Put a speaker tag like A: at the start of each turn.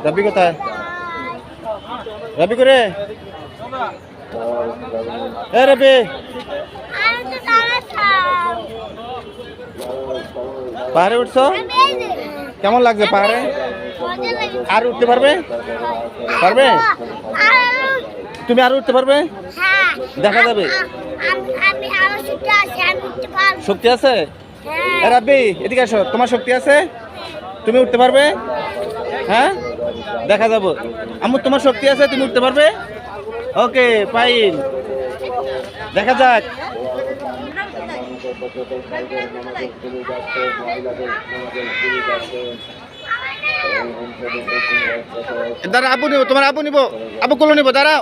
A: রবি কোথায়? রবি করে রবি পাহাড়ে উঠছো? কেমন লাগছে পাহাড়ে? আর উঠতে পারবে? পারবে? তুমি আর উঠতে পারবে? দেখা যাবে। শক্তি আছে? রাব্বি এদিকে আসো, তোমার শক্তি আছে? তুমি উঠতে পারবে? হ্যাঁ, দেখা যাবো। আম্মু তোমার শক্তি আছে, তুমি উঠতে পারবে? ওকে ফাইন, দেখা যাক। দাঁড়া, আবু নিব, তোমার আবু নিব, আবু কোলো নিব, দাঁড়াও।